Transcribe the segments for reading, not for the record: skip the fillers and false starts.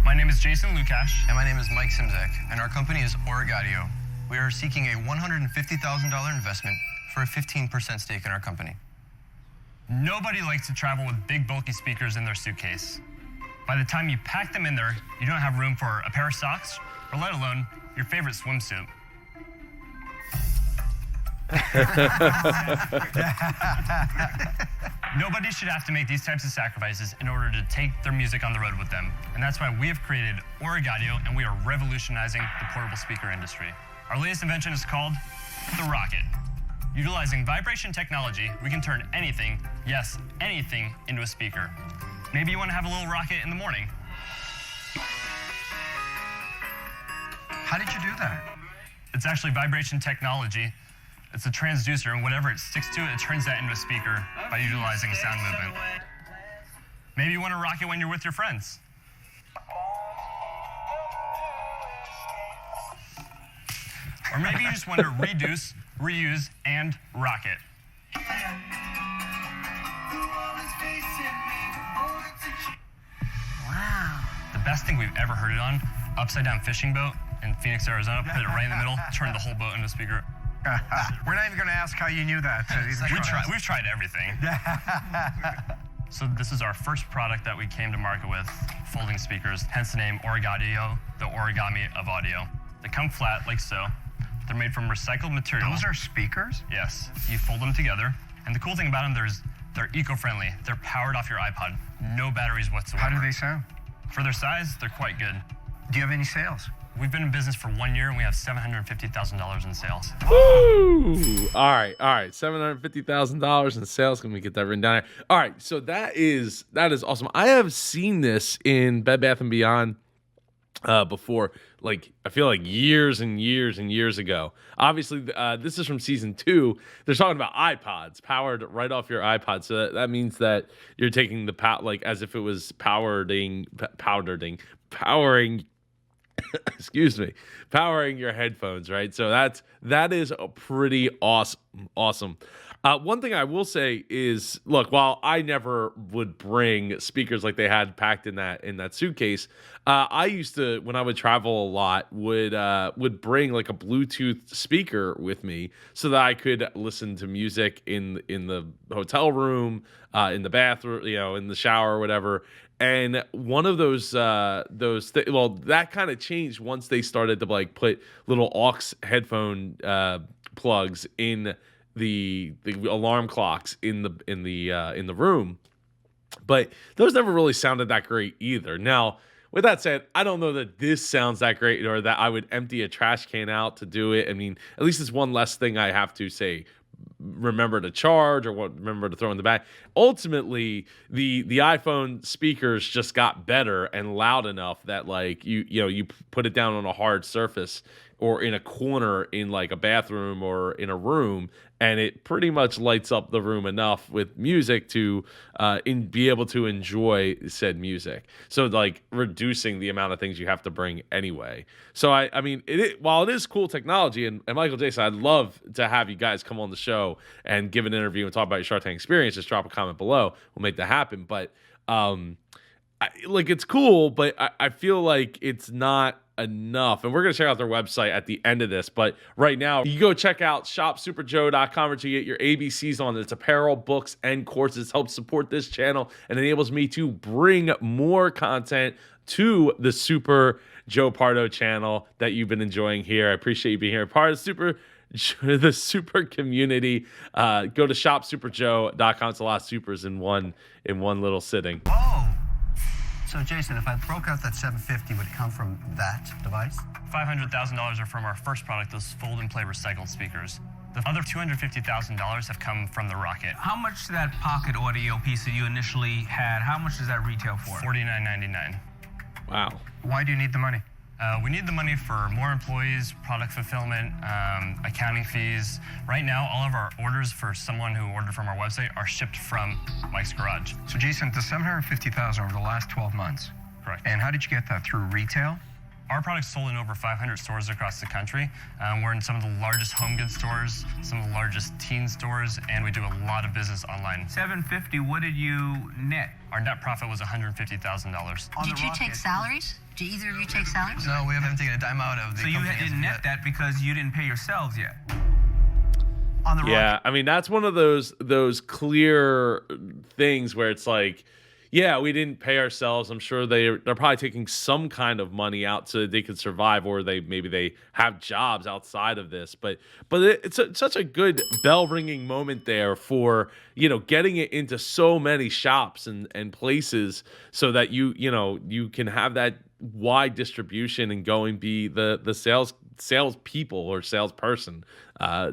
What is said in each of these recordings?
My name is Jason Lukash. And my name is Mike Simzek, and our company is Origaudio. We are seeking a $150,000 investment for a 15% stake in our company. Nobody likes to travel with big, bulky speakers in their suitcase. By the time you pack them in there, you don't have room for a pair of socks, or let alone your favorite swimsuit. Nobody should have to make these types of sacrifices in order to take their music on the road with them. And that's why we have created Origaudio, and we are revolutionizing the portable speaker industry. Our latest invention is called the Rocket. Utilizing vibration technology, we can turn anything, yes, anything, into a speaker. Maybe you want to have a little rocket in the morning. How did you do that? It's actually vibration technology. It's a transducer, and whatever it sticks to, it turns that into a speaker by utilizing sound movement. Maybe you want to rock it when you're with your friends. Or maybe you just want to reduce, reuse, and rock it. Wow. The best thing we've ever heard it on, upside down fishing boat in Phoenix, Arizona, put it right in the middle, turned the whole boat into a speaker. We're not even going to ask how you knew that. We've tried everything. So this is our first product that we came to market with, folding speakers, hence the name Origaudio, the origami of audio. They come flat like so. They're made from recycled material. Those are speakers? Yes. You fold them together. And the cool thing about them, they're eco-friendly. They're powered off your iPod. No batteries whatsoever. How do they sound? For their size, they're quite good. Do you have any sales? We've been in business for 1 year, and we have $750,000 in sales. Woo! All right. $750,000 in sales. Can we get that written down? All right. So that is awesome. I have seen this in Bed Bath & Beyond before, like, I feel like years and years and years ago. Obviously, this is from season 2. They're talking about iPods powered right off your iPod. So that means that you're taking the like as if it was powering excuse me, powering your headphones, right? So that is a pretty awesome. One thing I will say is, look, while I never would bring speakers like they had packed in that suitcase, I used to, when I would travel a lot, would bring like a Bluetooth speaker with me so that I could listen to music in the hotel room, in the bathroom, in the shower or whatever. And one of that kind of changed once they started to like put little aux headphone plugs in the alarm clocks in the room. But those never really sounded that great either. Now, with that said, I don't know that this sounds that great or that I would empty a trash can out to do it. I mean, at least it's one less thing I have to say remember to charge or remember to throw in the bag. Ultimately, the iPhone speakers just got better and loud enough that like you put it down on a hard surface or in a corner in like a bathroom or in a room, and it pretty much lights up the room enough with music to be able to enjoy said music. So like reducing the amount of things you have to bring anyway. So I mean, while it is cool technology, and Michael Jason, I'd love to have you guys come on the show and give an interview and talk about your Shark Tank experience. Just drop a comment below. We'll make that happen. But it's cool, but I feel like it's not enough. And we're going to check out their website at the end of this. But right now, you go check out shopsuperjoe.com to get your ABCs on. It's apparel, books, and courses. Helps support this channel and enables me to bring more content to the Super Joe Pardo channel that you've been enjoying here. I appreciate you being here. Part of the super community. Go to shopsuperjoe.com. It's a lot of supers in one little sitting. Whoa! So Jason, if I broke out that 750, would it come from that device? $500,000 are from our first product, those fold and play recycled speakers. The other $250,000 have come from the Rocket. How much did that pocket audio piece that you initially had, how much does that retail for? $49.99. Wow. Why do you need the money? We need the money for more employees, product fulfillment, accounting fees. Right now, all of our orders for someone who ordered from our website are shipped from Mike's Garage. So Jason, the $750,000 over the last 12 months. Correct. And how did you get that? Through retail? Our product's sold in over 500 stores across the country. We're in some of the largest home goods stores, some of the largest teen stores, and we do a lot of business online. $750. What did you net? Our net profit was $150,000. Did you take salaries? Did either of you take salaries? No, we haven't taken a dime out of the So you company as didn't of net yet. that because you didn't pay yourselves yet. On the Yeah, I mean that's one of those clear things where it's like, yeah, we didn't pay ourselves. I'm sure they're probably taking some kind of money out so that they could survive, or maybe they have jobs outside of this. But it's such a good bell ringing moment there for getting it into so many shops and places so that you can have that wide distribution and go and be the sales people or salesperson,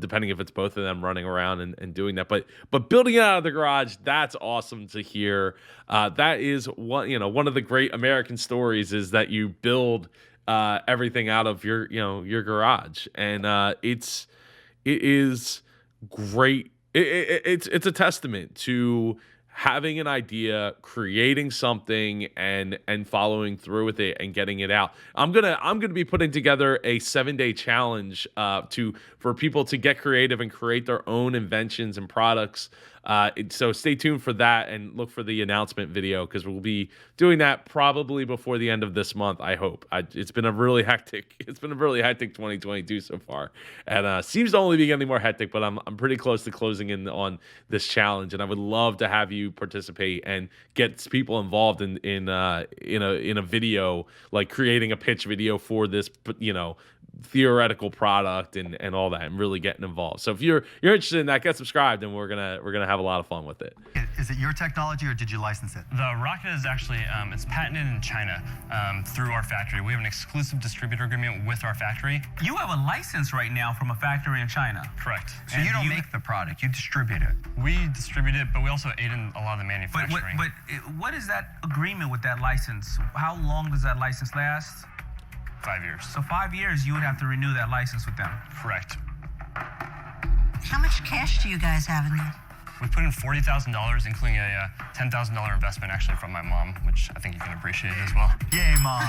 depending if it's both of them running around and doing that. But building it out of the garage, that's awesome to hear. That is one of the great American stories is that you build everything out of your garage, and it is great. It's a testament to having an idea, creating something, and following through with it and getting it out. I'm gonna be putting together a 7-day challenge for people to get creative and create their own inventions and products. So stay tuned for that and look for the announcement video, because we'll be doing that probably before the end of this month. I hope. It's been a really hectic 2022 so far, and seems to only be getting more hectic. But I'm pretty close to closing in on this challenge, and I would love to have you participate and get people involved in a video, like creating a pitch video for this theoretical product and all that, and really getting involved. So if you're interested in that, get subscribed, and we're gonna have a lot of fun with it. Is it your technology, or did you license it? The rocket is actually it's patented in China through our factory. We have an exclusive distributor agreement with our factory. You have a license right now from a factory in China. Correct. So you don't make the product, you distribute it. We distribute it, but we also aid in a lot of the manufacturing. But what is that agreement with that license? How long does that license last? 5 years. So 5 years, you would have to renew that license with them. Correct. How much cash do you guys have in there? We put in $40,000, including a $10,000 investment actually from my mom, which I think you can appreciate as well. Yay, Mom.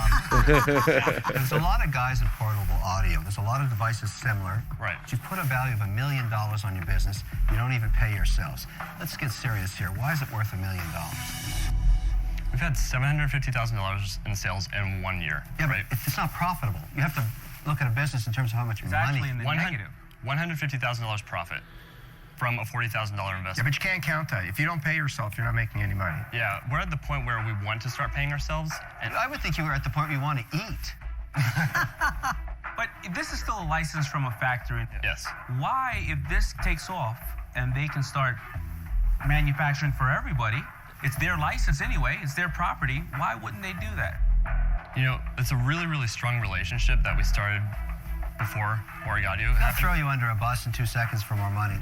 There's a lot of guys in portable audio. There's a lot of devices similar. Right. But you put a value of $1 million on your business, you don't even pay yourselves. Let's get serious here. Why is it worth $1 million? We've had $750,000 in sales in 1 year. Yeah, right? but it's not profitable. You have to look at a business in terms of how much It's money. actually in the negative. $150,000 profit from a $40,000 Yeah, investment. but you can't count that. If you don't pay yourself, you're not making any money. Yeah, we're at the point where we want to start paying ourselves. And I would think you were at the point where you want to eat. But this is still a license from a factory. yes, Why, if this takes off and they can start manufacturing for everybody, it's their license anyway, it's their property, why wouldn't they do that? it's a really, really strong relationship that we started before Origaudio I'll happened. throw you under a bus in 2 seconds for more money.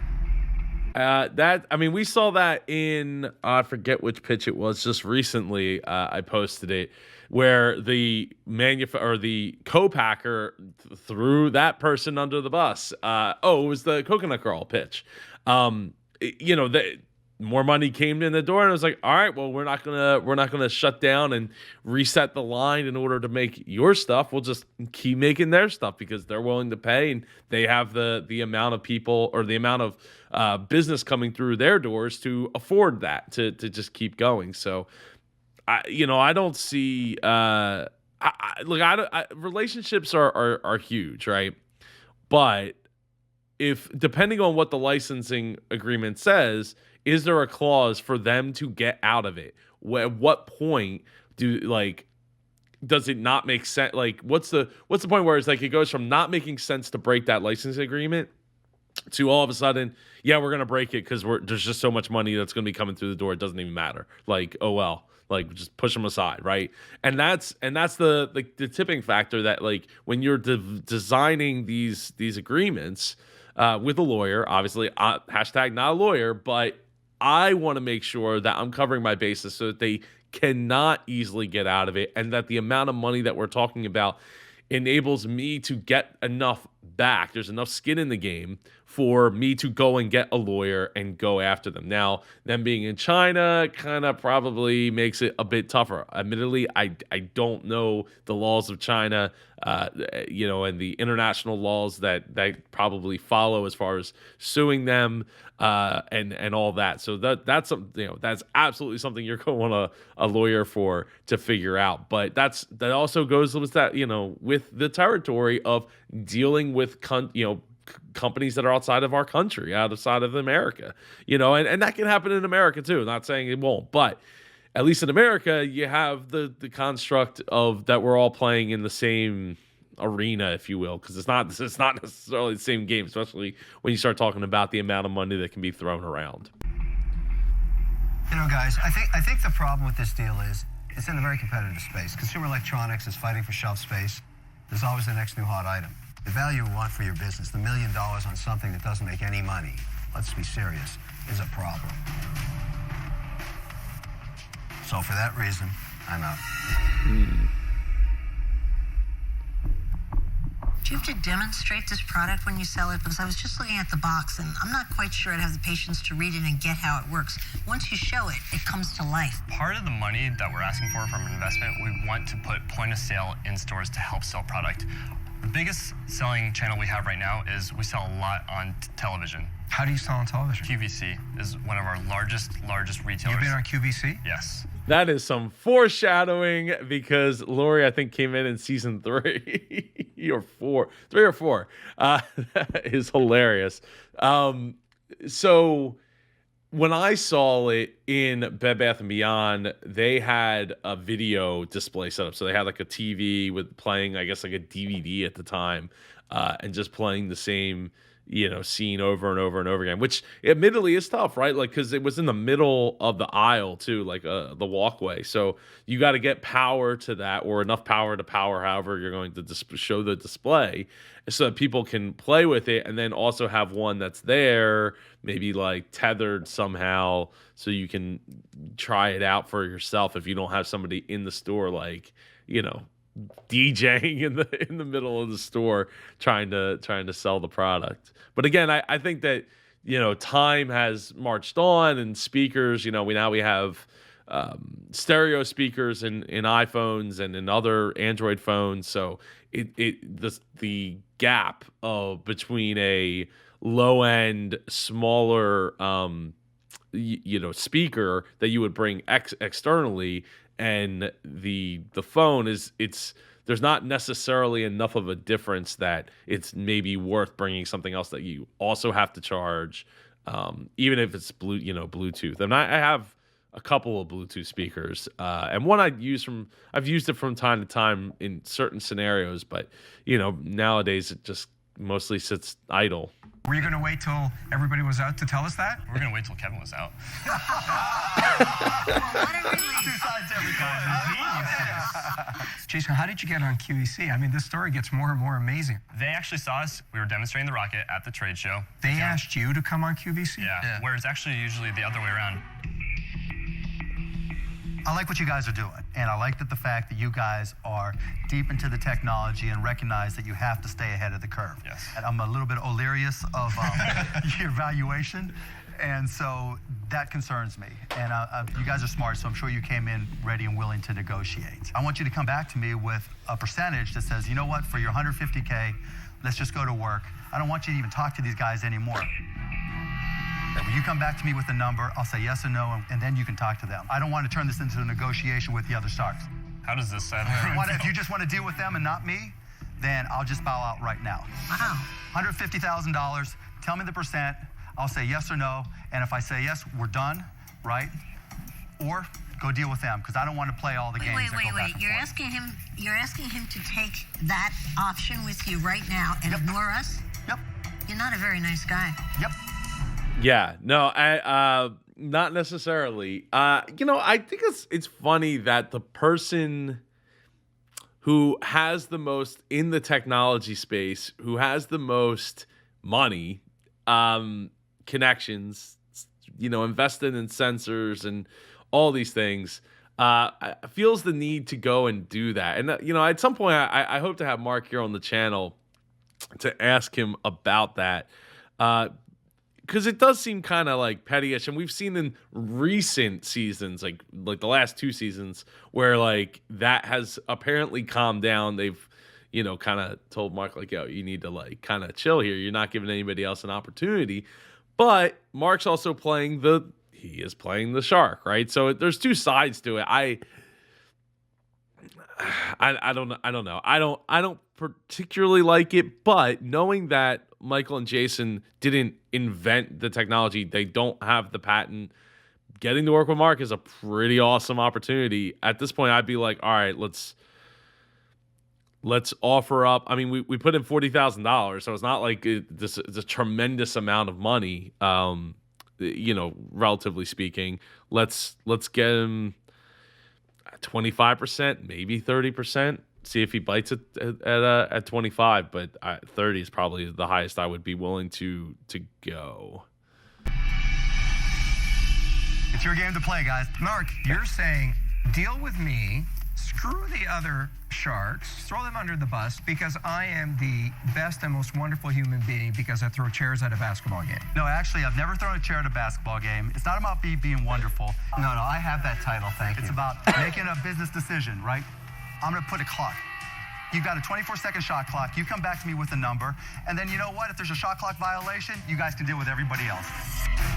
We saw that in I forget which pitch it was just recently. I posted it where the the co-packer threw that person under the bus. It was the Coconut Girl pitch. More money came in the door, and it was like, all right, well, we're not gonna shut down and reset the line in order to make your stuff. We'll just keep making their stuff because they're willing to pay, and they have the amount of people or the amount of business coming through their doors to afford that to just keep going. So, I don't see. Relationships are huge, right? But if depending on what the licensing agreement says, is there a clause for them to get out of it? At what point does it not make sense? Like, what's the point where it's like it goes from not making sense to break that licensing agreement to all of a sudden, yeah, we're gonna break it because there's just so much money that's gonna be coming through the door, it doesn't even matter. Like, oh well, like just push them aside, right? And that's the tipping factor that like when you're designing these agreements with a lawyer, obviously, hashtag not a lawyer, but I want to make sure that I'm covering my bases so that they cannot easily get out of it, and that the amount of money that we're talking about enables me to get enough back. There's enough skin in the game for me to go and get a lawyer and go after them. Now, them being in China kind of probably makes it a bit tougher. Admittedly, I don't know the laws of China, and the international laws that probably follow as far as suing them and all that. So that's that's absolutely something you're going to want a lawyer for to figure out. But that also goes with that, with the territory of dealing with companies that are outside of our country, outside of America, and that can happen in America too. Not saying it won't, but at least in America, you have the construct of that we're all playing in the same arena, if you will, because it's not necessarily the same game, especially when you start talking about the amount of money that can be thrown around. Guys, I think the problem with this deal is it's in a very competitive space. Consumer electronics is fighting for shelf space. There's always the next new hot item. The value you want for your business, the $1 million on something that doesn't make any money, let's be serious, is a problem. So for that reason, I'm out. Do you have to demonstrate this product when you sell it? Because I was just looking at the box, and I'm not quite sure I'd have the patience to read it and get how it works. Once you show it, it comes to life. Part of the money that we're asking for from an investment, we want to put point of sale in stores to help sell product. The biggest selling channel we have right now is we sell a lot on television. How do you sell on television? QVC is one of our largest retailers. You've been on QVC? Yes. That is some foreshadowing because Lori, I think, came in season 3 or 4, 3 or 4. That is hilarious. So when I saw it in Bed Bath & Beyond, they had a video display set up. So they had like a TV with playing, I guess, like a DVD at the time, and just playing the same scene over and over and over again, which admittedly is tough, right? Like, because it was in the middle of the aisle too, like the walkway. So you got to get power to that, or enough power to power however you're going to show the display, so that people can play with it, and then also have one that's there, maybe like tethered somehow, so you can try it out for yourself if you don't have somebody in the store, like DJing in the middle of the store trying to sell the product. But again, I think that time has marched on, and speakers, we have stereo speakers in iPhones and in other Android phones. So the gap between a low end, smaller speaker that you would bring externally and the phone there's not necessarily enough of a difference that it's maybe worth bringing something else that you also have to charge, even if it's Bluetooth. And I have a couple of Bluetooth speakers, and one I've used it from time to time in certain scenarios, but nowadays it just mostly sits idle. Were you going to wait till everybody was out to tell us that? We're going to wait till Kevin was out. Two sides to every coin. Jason, how did you get on QVC? I mean, this story gets more and more amazing. They actually saw us. We were demonstrating the rocket at the trade show. They asked you to come on QVC? Yeah, where it's actually usually the other way around. I like what you guys are doing, and I like that the fact that you guys are deep into the technology and recognize that you have to stay ahead of the curve. Yes. And I'm a little bit leery of your valuation, and so that concerns me. And you guys are smart, so I'm sure you came in ready and willing to negotiate. I want you to come back to me with a percentage that says, you know what, for your 150K, let's just go to work. I don't want you to even talk to these guys anymore. When you come back to me with a number, I'll say yes or no, and then you can talk to them. I don't want to turn this into a negotiation with the other stars. How does this sound? If you just want to deal with them and not me, then I'll just bow out right now. Wow. $150,000, tell me the percent, I'll say yes or no, and if I say yes, we're done, right? Or go deal with them, because I don't want to play all the games that go back and You're forth. You're asking him to take that option with you right now and ignore us? Yep. You're not a very nice guy. Yep. Yeah, no, I not necessarily. I think it's funny that the person who has the most in the technology space, who has the most money, connections, invested in sensors and all these things, feels the need to go and do that. And at some point, I hope to have Mark here on the channel to ask him about that. Because it does seem kind of like pettyish, and we've seen in recent seasons, like the last 2 seasons, where like that has apparently calmed down. They've, you know, kind of told Mark like, yo, you need to like kind of chill here. You're not giving anybody else an opportunity. But Mark's also playing the shark, right? So there's 2 sides to it. I don't know. I don't particularly like it, but knowing that Michael and Jason didn't invent the technology, they don't have the patent, getting to work with Mark is a pretty awesome opportunity. At this point, I'd be like, all right, let's offer up. I mean, we put in $40,000, so it's not like it's a tremendous amount of money, you know, relatively speaking. Let's get him 25%, maybe 30%. See if he bites it at 25, but 30 is probably the highest I would be willing to go. It's your game to play, guys. Mark, you're saying deal with me, screw the other sharks, throw them under the bus because I am the best and most wonderful human being because I throw chairs at a basketball game. No, actually, I've never thrown a chair at a basketball game. It's not about me being wonderful. No, I have that title, thank you. It's about making a business decision, right? I'm going to put a clock. You've got a 24-second shot clock. You come back to me with a number, and then you know what? If there's a shot clock violation, you guys can deal with everybody else.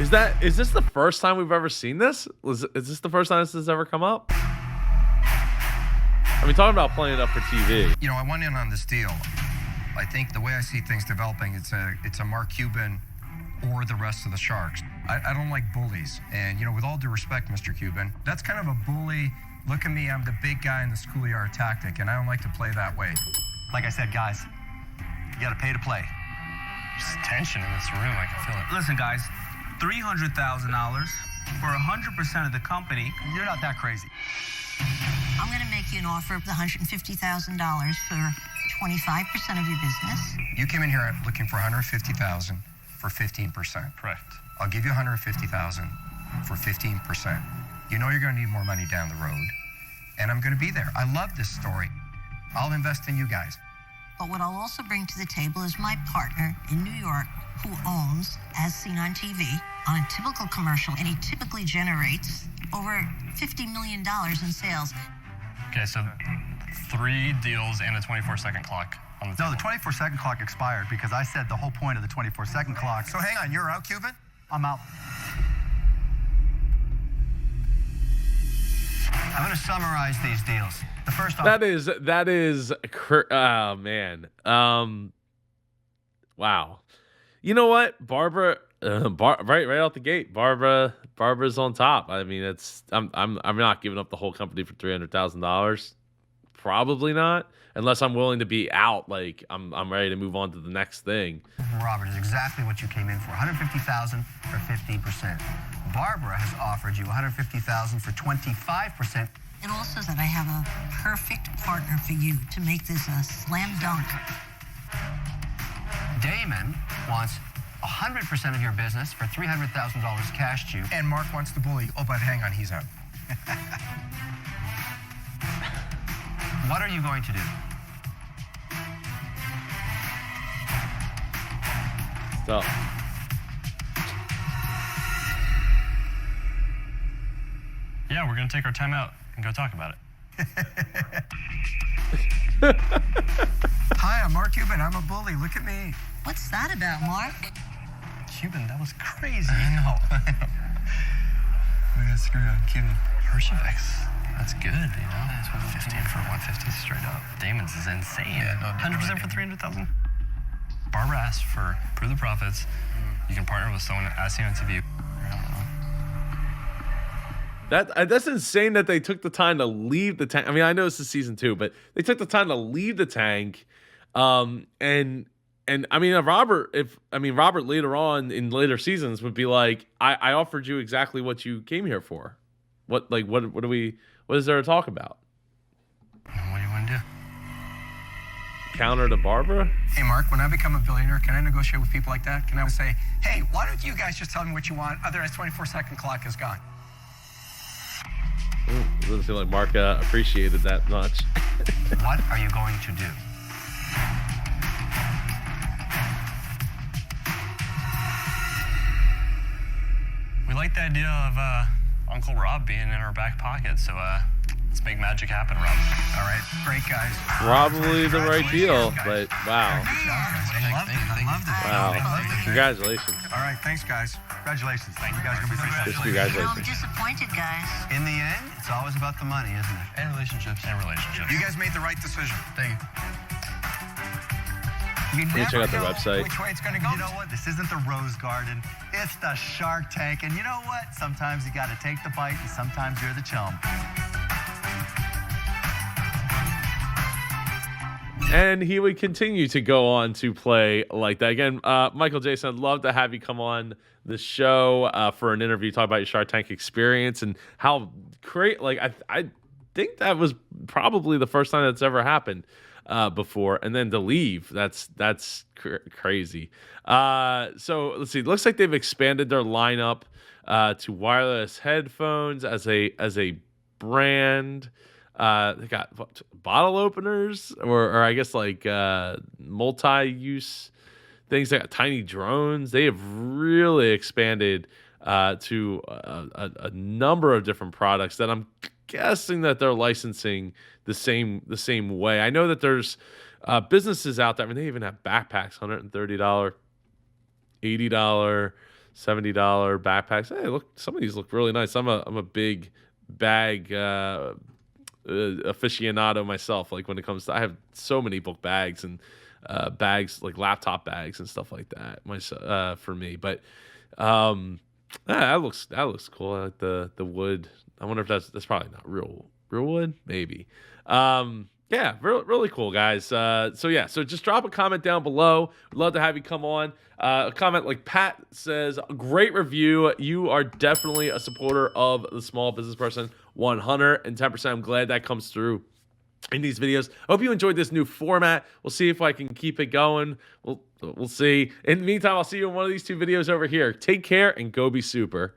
Is this the first time we've ever seen this? Is this the first time this has ever come up? I mean, talking about playing it up for TV. You know, I went in on this deal. I think the way I see things developing, it's a Mark Cuban or the rest of the Sharks. I don't like bullies. And, you know, with all due respect, Mr. Cuban, that's kind of a bully, look at me, I'm the big guy in the schoolyard tactic, and I don't like to play that way. Like I said, guys, you got to pay to play. Just tension in this room. I can feel it. Listen, guys, $300,000 for 100% of the company. You're not that crazy. I'm going to make you an offer of $150,000 for 25% of your business. You came in here looking for $150,000 for 15%. Correct. I'll give you $150,000 for 15%. You know you're going to need more money down the road, and I'm going to be there. I love this story. I'll invest in you guys. But what I'll also bring to the table is my partner in New York who owns, as seen on TV, on a typical commercial, and he typically generates over $50 million in sales. Okay, so 3 deals and a 24-second clock on the table. No, the 24-second clock expired because I said the whole point of the 24-second clock. So hang on, you're out, Cuban? I'm out. I'm going to summarize these deals. The first off, that is oh man. Wow. You know what? Barbara right out the gate. Barbara's on top. I mean, I'm not giving up the whole company for $300,000. Probably not, unless I'm willing to be out. Like I'm ready to move on to the next thing. Robert, is exactly what you came in for. $150,000 for 15%. Barbara has offered you $150,000 for 25%. It also says that I have a perfect partner for you to make this a slam dunk. Damon wants 100% of your business for $300,000 cash due. And Mark wants to bully. Oh, but hang on, he's out. What are you going to do? So Yeah, we're going to take our time out and go talk about it. Hi, I'm Mark Cuban. I'm a bully. Look at me. What's that about, Mark? Cuban, that was crazy. I know. We got screwed on Cuban. Hersheyvix. That's good, you know. That's 15 for 150 straight up. Damon's is insane. Yeah, no, 100% for 300,000. Barbara asked for prove the profits. You can partner with someone as seen on TV. That's insane that they took the time to leave the tank. I mean, I know this is season 2, but they took the time to leave the tank. And I mean, Robert later on in later seasons would be like, I offered you exactly what you came here for. What is there to talk about? What do you want to do? Counter to Barbara? Hey, Mark, when I become a billionaire, can I negotiate with people like that? Can I say, hey, why don't you guys just tell me what you want? Otherwise, 24-second clock is gone. Ooh, it doesn't feel like Mark appreciated that much. What are you going to do? like the idea of Uncle Rob being in our back pocket. So let's make magic happen, Rob. All right, great guys. Probably the right deal, but wow. I loved it. Wow. Congratulations. All right, thanks, guys. Congratulations. You guys are going to be successful. Just Well, I'm congratulations. disappointed, guys. In the end, it's always about the money, isn't it? And relationships. You guys made the right decision. Thank you. You Yeah, check out the website. Which way it's going to go. You know what? This isn't the Rose Garden. It's the Shark Tank. And you know what? Sometimes you got to take the bite, and sometimes you're the chum. And he would continue to go on to play like that. Again, Michael Jason, I'd love to have you come on the show for an interview, talk about your Shark Tank experience and how great. Like, I think that was probably the first time that's ever happened before. And then to leave, that's crazy. So let's see. It looks like they've expanded their lineup to wireless headphones as a brand. They got bottle openers or I guess like multi-use things. They got tiny drones. They have really expanded to a number of different products that I'm guessing that they're licensing the same way. I know that there's businesses out there. I mean, they even have backpacks, $130, $80, $70 backpacks. Hey, look, some of these look really nice. I'm a big bag aficionado myself. Like when it comes to, I have so many book bags and bags like laptop bags and stuff like that. For me, but that looks cool. I like the wood. I wonder if that's probably not real wood, maybe. Yeah, really cool, guys. So just drop a comment down below. We'd love to have you come on. A comment like Pat says, great review. You are definitely a supporter of the small business person, 110%. I'm glad that comes through in these videos. I hope you enjoyed this new format. We'll see if I can keep it going. We'll see. In the meantime, I'll see you in one of these two videos over here. Take care and go be super.